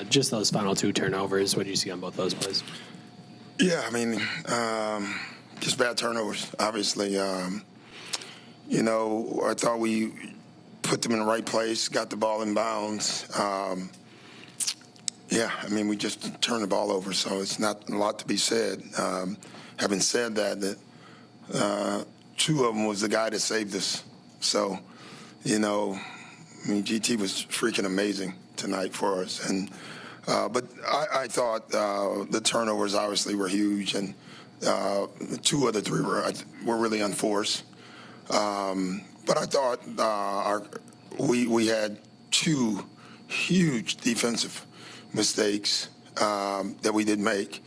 Just those final 2 turnovers, what did you see on both those plays? Yeah, I mean, just bad turnovers, obviously. You know, I thought we put them in the right place, got the ball in bounds. Yeah, I mean, we just turned the ball over, so it's not a lot to be said. Having said that, 2 of them was the guy that saved us. So, you know, I mean, GT was freaking amazing tonight for us. And but I thought the turnovers obviously were huge, and 2 of the 3 were really unforced. But I thought we had 2 huge defensive mistakes that we didn't make.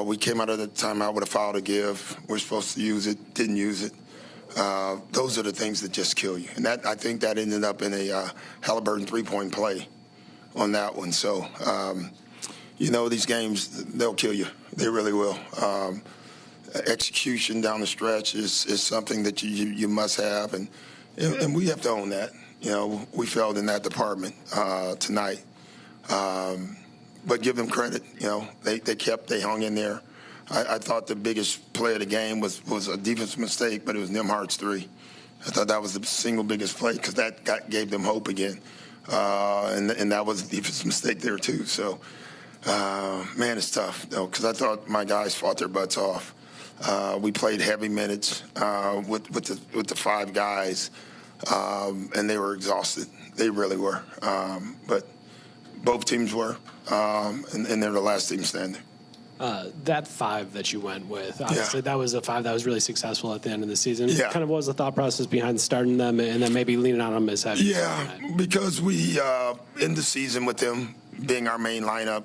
We came out of the timeout with a foul to give. We're supposed to use it, didn't use it. Those are the things that just kill you. And that, I think that ended up in a Halliburton 3-point play on that one. So, you know, these games, they'll kill you. They really will. Execution down the stretch is something that you must have, and we have to own that. You know, we failed in that department tonight. But give them credit. You know, they hung in there. I thought the biggest play of the game was a defensive mistake, but it was Nimhard's 3. I thought that was the single biggest play because that gave them hope again. And that was a defensive mistake there too. So, man, it's tough though, because I thought my guys fought their butts off. We played heavy minutes with the 5 guys, and they were exhausted. They really were. But both teams were, and they're the last team standing. That 5 that you went with, obviously that was a 5 that was really successful at the end of the season. Yeah. Kind of what was the thought process behind starting them and then maybe leaning on them as heavy? Yeah, because we end the season with them being our main lineup.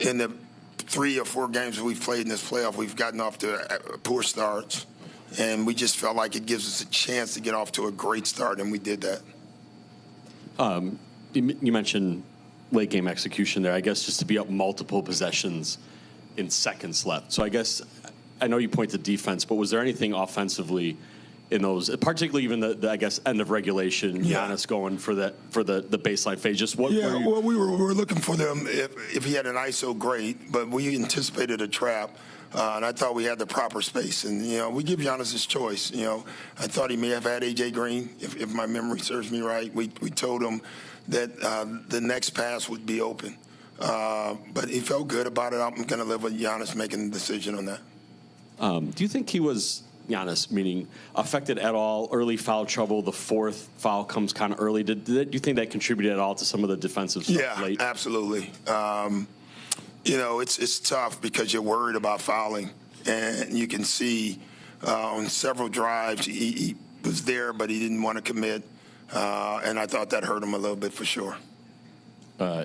In the 3 or 4 games we've played in this playoff, we've gotten off to poor starts, and we just felt like it gives us a chance to get off to a great start, and we did that. You mentioned late game execution there. I guess just to be up multiple possessions in seconds left. So I guess I know you point to defense, but was there anything offensively in those, particularly even the I guess end of regulation, Giannis going for the baseline phase? Just what? Yeah, well, we were looking for them if he had an ISO, great, but we anticipated a trap. And I thought we had the proper space. And, you know, we give Giannis his choice. You know, I thought he may have had A.J. Green, if my memory serves me right. We told him that the next pass would be open. But he felt good about it. I'm going to live with Giannis making the decision on that. Do you think he was, Giannis, meaning affected at all? Early foul trouble, the 4th foul comes kind of early. Do you think that contributed at all to some of the defensive stuff late? Yeah, absolutely. You know, it's tough because you're worried about fouling. And you can see on several drives he was there, but he didn't want to commit. And I thought that hurt him a little bit for sure.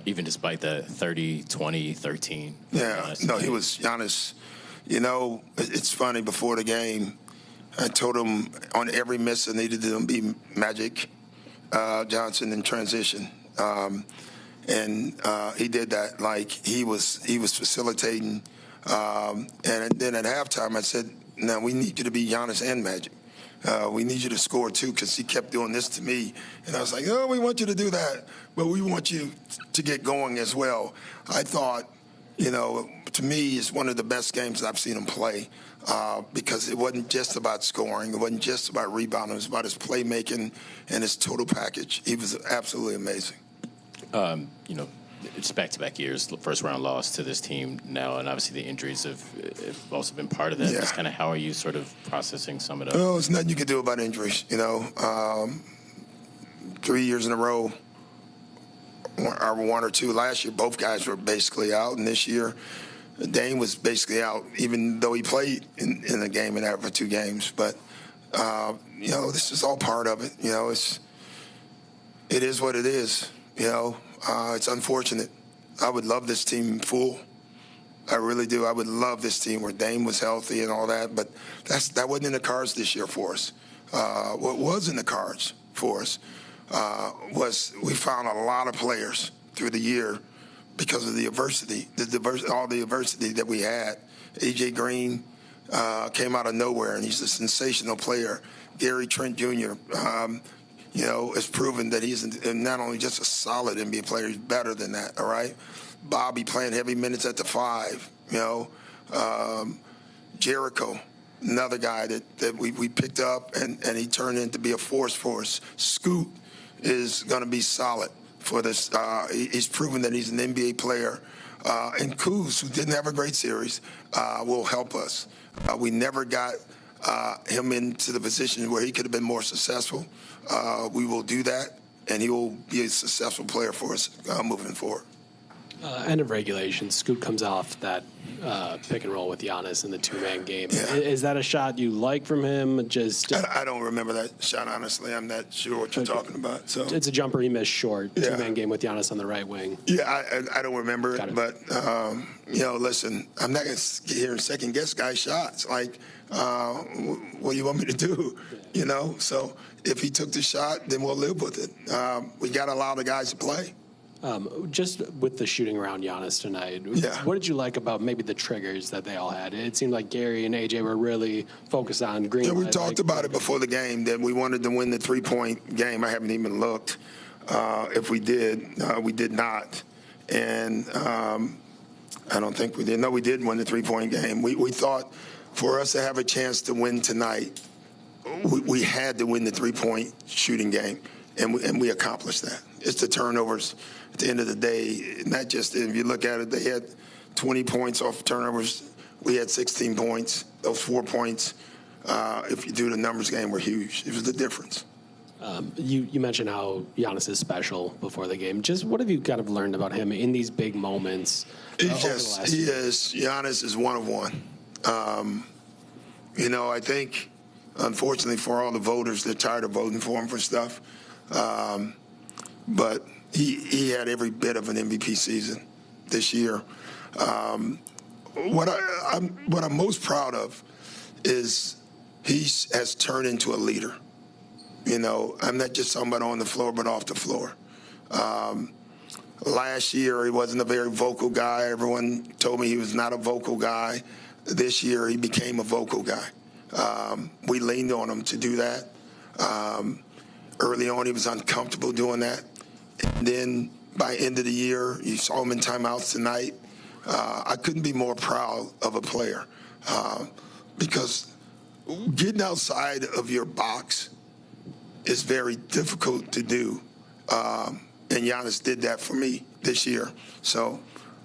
Even despite the 30, 20, 13. Yeah, no, he was, Giannis, you know, it's funny, before the game, I told him on every miss I needed to be Magic Johnson in transition. And he did that. Like, he was facilitating. And then at halftime I said, no, we need you to be Giannis and Magic. We need you to score too, because he kept doing this to me. And I was like, oh, we want you to do that, but we want you to get going as well. I thought, you know, to me, it's one of the best games I've seen him play, because it wasn't just about scoring. It wasn't just about rebounding. It was about his playmaking and his total package. He was absolutely amazing. You know, it's back-to-back years, first-round loss to this team now, and obviously the injuries have also been part of that. Yeah. Just kind of how are you sort of processing some of those? Oh, there's nothing you can do about injuries, you know. 3 years in a row, or 1 or 2 last year, both guys were basically out, and this year Dame was basically out, even though he played in the game and out for 2 games. But, you know, this is all part of it. You know, it is what it is, you know. It's unfortunate. I would love this team full. I really do. I would love this team where Dame was healthy and all that, but that wasn't in the cards this year for us. What was in the cards for us was we found a lot of players through the year because of the adversity, all the adversity that we had. A.J. Green came out of nowhere, and he's a sensational player. Gary Trent Jr., has proven that he's not only just a solid NBA player, he's better than that, all right? Bobby playing heavy minutes at the 5, Jericho, another guy that we picked up, and he turned in to be a force for us. Scoot is going to be solid for this. He's proven that he's an NBA player. And Kuz, who didn't have a great series, will help us. We never got him into the position where he could have been more successful. We will do that, and he will be a successful player for us moving forward. End of regulation, Scoot comes off that pick and roll with Giannis in the two-man game. Yeah. Is that a shot you like from him? I don't remember that shot, honestly. I'm not sure what you're talking about. So it's a jumper he missed short, Yeah. two-man game with Giannis on the right wing. Yeah, I don't remember it, but, listen, I'm not going to get here and second-guess guys' shots. Like, what do you want me to do? So if he took the shot, then we'll live with it. We got to allow the guys to play. Just with the shooting around Giannis tonight, Yeah. what did you like about maybe the triggers that they all had? It seemed like Gary and AJ were really focused on green. Yeah, we talked about it before the game that we wanted to win the three-point game. I haven't even looked. If we did, we did not. And I don't think we did. No, we did win the three-point game. We thought for us to have a chance to win tonight, we had to win the three-point shooting game, and we accomplished that. It's the turnovers at the end of the day, not just if you look at it, they had 20 points off turnovers. We had 16 points. Those 4 points, if you do the numbers game, were huge. It was the difference. You mentioned how Giannis is special before the game. Just what have you kind of learned about him in these big moments? Giannis is one of one. I think, unfortunately for all the voters, they're tired of voting for him for stuff. But he had every bit of an MVP season this year. What I'm most proud of is he has turned into a leader. I'm not just talking about on the floor, but off the floor. Last year, he wasn't a very vocal guy. Everyone told me he was not a vocal guy. This year, he became a vocal guy. We leaned on him to do that. Early on, he was uncomfortable doing that. And then by end of the year, you saw him in timeouts tonight. I couldn't be more proud of a player because getting outside of your box is very difficult to do. And Giannis did that for me this year. So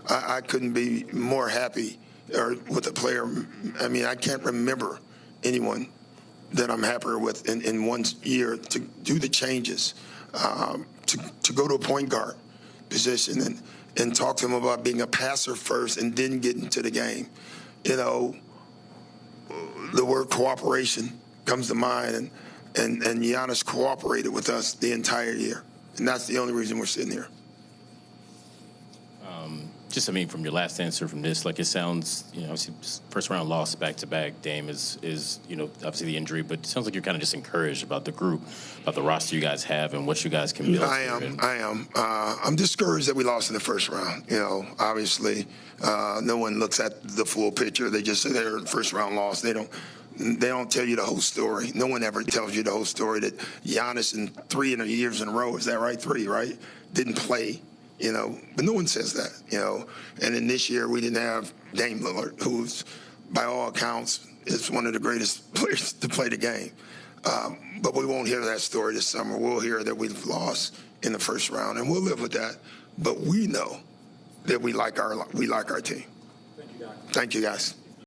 I couldn't be more happy with a player. I mean, I can't remember anyone that I'm happier with in 1 year to do the changes, to go to a point guard position and talk to him about being a passer first and then get into the game. The word cooperation comes to mind, and Giannis cooperated with us the entire year. And that's the only reason we're sitting here. From your last answer from this, like it sounds, obviously first round loss back-to-back, Dame is obviously the injury, but it sounds like you're kind of just encouraged about the group, about the roster you guys have and what you guys can build. I am. I'm discouraged that we lost in the first round. Obviously, no one looks at the full picture. They just say they're first round loss. They don't tell you the whole story. No one ever tells you the whole story that Giannis in 3 years in a row, is that right? 3, right? Didn't play. But no one says that, And then this year we didn't have Dame Lillard, who's, by all accounts, is one of the greatest players to play the game. But we won't hear that story this summer. We'll hear that we've lost in the first round, and we'll live with that. But we know that we like our team. Thank you, guys. Thank you, guys.